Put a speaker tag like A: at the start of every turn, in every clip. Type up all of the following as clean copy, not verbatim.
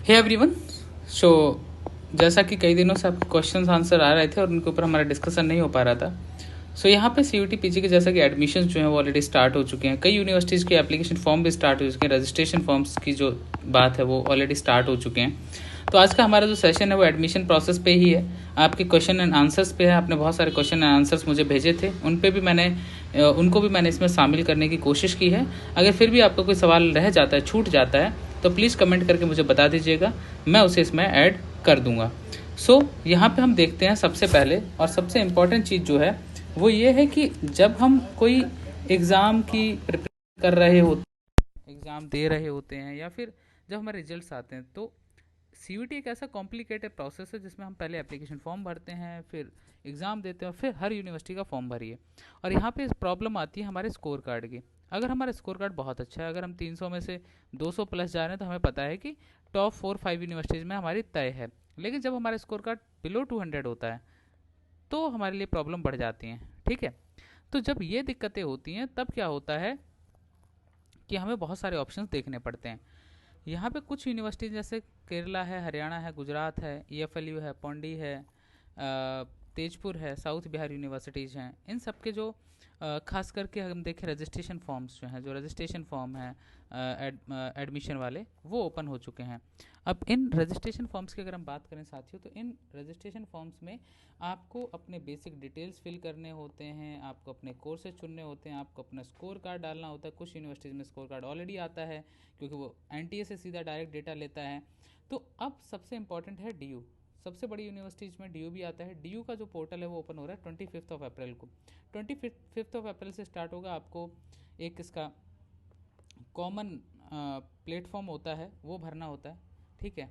A: Hey everyone. सो जैसा कि कई दिनों से आपके क्वेश्चन आंसर आ रहे थे और उनके ऊपर हमारा डिस्कशन नहीं हो पा रहा था। यहाँ पे सी यू टी पी जी के जैसा कि एडमिशन जो हैं वो ऑलरेडी स्टार्ट हो चुके हैं। कई यूनिवर्सिटीज़ के एप्लीकेशन फॉर्म भी स्टार्ट हो चुके हैं। रजिस्ट्रेशन फॉर्म्स की जो बात है वो ऑलरेडी स्टार्ट हो चुके हैं। तो आज का हमारा जो सेशन है वो एडमिशन प्रोसेस पे ही है। आपके क्वेश्चन एंड आंसर्स पे है। आपने बहुत सारे क्वेश्चन एंड आंसर्स मुझे भेजे थे, उनको भी मैंने इसमें शामिल करने की कोशिश की है। अगर फिर भी आपका कोई सवाल रह जाता है, छूट जाता है, तो प्लीज़ कमेंट करके मुझे बता दीजिएगा, मैं उसे इसमें ऐड कर दूंगा। यहाँ पे हम देखते हैं सबसे पहले और सबसे इम्पॉर्टेंट चीज़ जो है वो ये है कि जब हम कोई एग्ज़ाम की प्रिपरेशन कर रहे होते हैं, एग्ज़ाम दे रहे होते हैं, या फिर जब हमारे रिजल्ट्स आते हैं, तो सी एक ऐसा कॉम्प्लिकेटेड प्रोसेस है जिसमें हम पहले एप्लीकेशन फॉर्म भरते हैं, फिर एग्ज़ाम देते हैं, फिर हर यूनिवर्सिटी का फॉर्म भरिए। और यहाँ पे प्रॉब्लम आती है हमारे स्कोर कार्ड की। अगर हमारा स्कोर कार्ड बहुत अच्छा है, अगर हम 300 में से 200 प्लस जा रहे हैं, तो हमें पता है कि टॉप 4-5 यूनिवर्सिटीज़ में हमारी तय है। लेकिन जब हमारा स्कोर कार्ड बिलो 200 होता है तो हमारे लिए प्रॉब्लम बढ़ जाती हैं। ठीक है, तो जब ये दिक्कतें होती हैं तब क्या होता है कि हमें बहुत सारे ऑप्शंस देखने पड़ते हैं। यहाँ पे कुछ यूनिवर्सिटीज जैसे केरला है, हरियाणा है, गुजरात है, EFLU है, पौंडी है, तेजपुर है, साउथ बिहार यूनिवर्सिटीज़ हैं। इन सब के जो खास करके हम देखें रजिस्ट्रेशन फॉर्म्स जो हैं, जो रजिस्ट्रेशन फॉर्म हैं एडमिशन वाले, वो ओपन हो चुके हैं। अब इन रजिस्ट्रेशन फॉर्म्स की अगर हम बात करें साथियों, तो इन रजिस्ट्रेशन फॉर्म्स में आपको अपने बेसिक डिटेल्स फिल करने होते हैं, आपको अपने कोर्सेज चुनने होते हैं, आपको अपना स्कोर कार्ड डालना होता है। कुछ यूनिवर्सिटीज़ में स्कोर कार्ड ऑलरेडी आता है क्योंकि वो NTA से सीधा डायरेक्ट डेटा लेता है। तो अब सबसे इंपॉर्टेंट है DU। सबसे बड़ी यूनिवर्सिटीज़ में DU भी आता है। DU का जो पोर्टल है वो ओपन हो रहा है 25 अप्रैल को। 25 अप्रैल से स्टार्ट होगा। आपको एक इसका कॉमन प्लेटफॉर्म होता है, वो भरना होता है। ठीक है,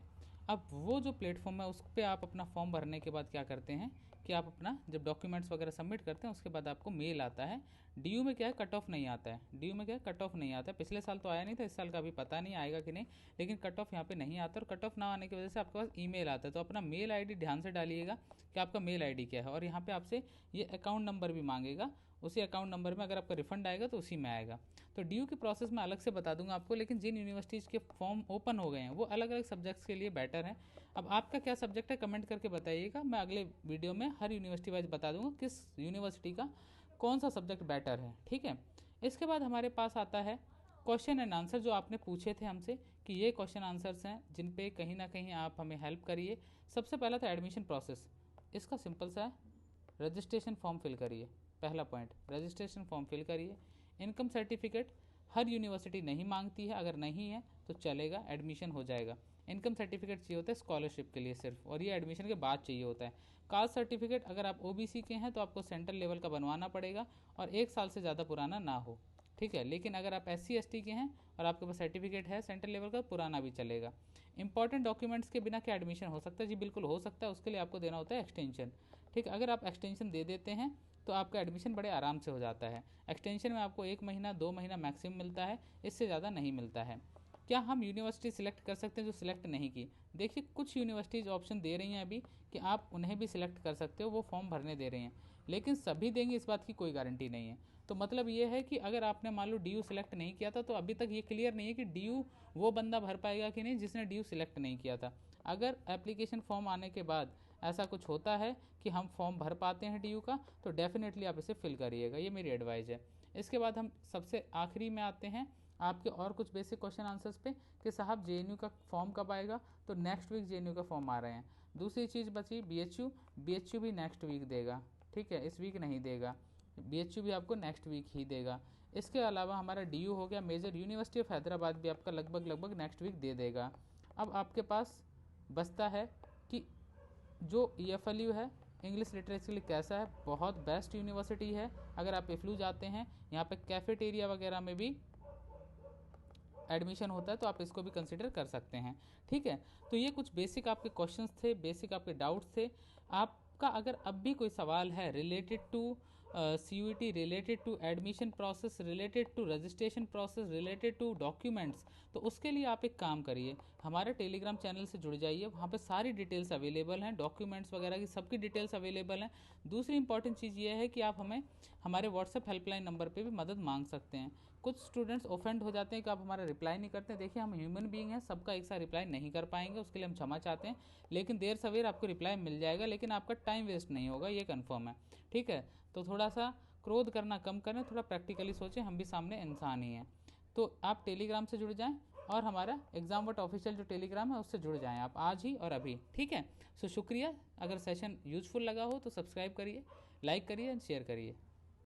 A: अब वो जो प्लेटफॉर्म है उस पर आप अपना फॉर्म भरने के बाद क्या करते हैं कि आप अपना जब डॉक्यूमेंट्स वगैरह सबमिट करते हैं उसके बाद आपको मेल आता है। DU में क्या है, कट ऑफ नहीं आता है। DU में क्या है, कट ऑफ नहीं आता है। पिछले साल तो आया नहीं था, इस साल का अभी पता नहीं आएगा कि नहीं, लेकिन कट ऑफ यहाँ पे नहीं आता। और कट ऑफ ना आने की वजह से आपके पास ईमेल आता है। तो अपना मेल आईडी ध्यान से डालिएगा कि आपका मेल आईडी क्या है। और यहाँ पे आपसे ये अकाउंट नंबर भी मांगेगा। उसी अकाउंट नंबर में अगर आपका रिफंड आएगा तो उसी में आएगा। तो DU की प्रोसेस मैं अलग से बता दूंगा आपको, लेकिन जिन यूनिवर्सिटीज़ के फॉर्म ओपन हो गए हैं वो अलग अलग सब्जेक्ट्स के लिए बेटर है। अब आपका क्या सब्जेक्ट है, कमेंट करके बताइएगा। मैं अगले वीडियो में हर यूनिवर्सिटी वाइज बता दूंगा किस यूनिवर्सिटी का कौन सा सब्जेक्ट बेटर है। ठीक है, इसके बाद हमारे पास आता है क्वेश्चन एंड आंसर, जो आपने पूछे थे हमसे कि ये क्वेश्चन आंसर्स हैं जिन पे कहीं ना कहीं आप हमें हेल्प करिए। सबसे पहला था एडमिशन प्रोसेस। इसका सिंपल सा है, रजिस्ट्रेशन फॉर्म फिल करिए। पहला पॉइंट, रजिस्ट्रेशन फॉर्म फिल करिए। इनकम सर्टिफिकेट हर यूनिवर्सिटी नहीं मांगती है, अगर नहीं है तो चलेगा, एडमिशन हो जाएगा। इनकम सर्टिफिकेट चाहिए होता है स्कॉलरशिप के लिए सिर्फ, और ये एडमिशन के बाद चाहिए होता है। कास्ट सर्टिफिकेट अगर आप OBC के हैं तो आपको सेंट्रल लेवल का बनवाना पड़ेगा और 1 साल से ज़्यादा पुराना ना हो। ठीक है, लेकिन अगर आप SC ST के हैं और आपके पास सर्टिफिकेट है सेंट्रल लेवल का, पुराना भी चलेगा। इंपॉर्टेंट डॉक्यूमेंट्स के बिना क्या एडमिशन हो सकता है? जी बिल्कुल हो सकता है। उसके लिए आपको देना होता है एक्सटेंशन। ठीक है, अगर आप एक्सटेंशन दे देते हैं तो आपका एडमिशन बड़े आराम से हो जाता है। एक्सटेंशन में आपको 1 महीना 2 महीना मैक्सिमम मिलता है, इससे ज़्यादा नहीं मिलता है। क्या हम यूनिवर्सिटी सिलेक्ट कर सकते हैं जो सिलेक्ट नहीं की? देखिए, कुछ यूनिवर्सिटीज़ ऑप्शन दे रही हैं अभी कि आप उन्हें भी सिलेक्ट कर सकते हो, वो फॉर्म भरने दे रही हैं, लेकिन सभी देंगे इस बात की कोई गारंटी नहीं है। तो मतलब ये है कि अगर आपने मान लो DU सिलेक्ट नहीं किया था तो अभी तक ये क्लियर नहीं है कि DU वो बंदा भर पाएगा कि नहीं जिसने DU सिलेक्ट नहीं किया था। अगर एप्लीकेशन फॉर्म आने के बाद ऐसा कुछ होता है कि हम फॉर्म भर पाते हैं DU का, तो डेफिनेटली आप इसे फिल करिएगा, ये मेरी एडवाइस है। इसके बाद हम सबसे आखिरी में आते हैं आपके और कुछ बेसिक क्वेश्चन आंसर्स पे कि साहब JNU का फॉर्म कब आएगा? तो नेक्स्ट वीक JNU का फॉर्म आ रहे हैं। दूसरी चीज़ बची BHU भी नेक्स्ट वीक देगा। ठीक है, इस वीक नहीं देगा। BHU भी आपको नेक्स्ट वीक ही देगा। इसके अलावा हमारा DU हो गया, मेजर यूनिवर्सिटी ऑफ हैदराबाद भी आपका लगभग नेक्स्ट वीक दे देगा। अब आपके पास बचता है कि जो EFLU है, इंग्लिश लिटरेचर के लिए कैसा है? बहुत बेस्ट यूनिवर्सिटी है। अगर आप EFLU जाते हैं, यहाँ पे कैफेटेरिया वगैरह में भी एडमिशन होता है, तो आप इसको भी कंसिडर कर सकते हैं। ठीक है, तो ये कुछ बेसिक आपके क्वेश्चंस थे, बेसिक आपके डाउट्स थे। आपका अगर अब भी कोई सवाल है related to CUET, related to admission process, related to registration process, related to documents, तो उसके लिए आप एक काम करिए, हमारे टेलीग्राम चैनल से जुड़ जाइए। वहाँ पे सारी डिटेल्स अवेलेबल हैं, डॉक्यूमेंट्स वगैरह की सबकी डिटेल्स अवेलेबल हैं। दूसरी इंपॉर्टेंट चीज़ ये है कि आप हमें हमारे व्हाट्सएप हेल्पलाइन नंबर पे भी मदद मांग सकते हैं। कुछ स्टूडेंट्स ऑफेंड हो जाते हैं कि आप हमारा रिप्लाई नहीं करते। देखिए हम ह्यूमन बीइंग हैं, सबका एक साथ रिप्लाई नहीं कर पाएंगे, उसके लिए हम क्षमा चाहते हैं, लेकिन देर सवेर आपको रिप्लाई मिल जाएगा, लेकिन आपका टाइम वेस्ट नहीं होगा, ये कन्फर्म है। ठीक है, तो थोड़ा सा क्रोध करना कम करें, थोड़ा प्रैक्टिकली सोचें, हम भी सामने इंसान ही हैं। तो आप टेलीग्राम से जुड़ जाएं और हमारा एग्जाम ऑफिशियल जो टेलीग्राम है उससे जुड़ जाएं आप आज ही और अभी। ठीक है, सो शुक्रिया। अगर सेशन यूजफुल लगा हो तो सब्सक्राइब करिए, लाइक करिए एंड शेयर करिए।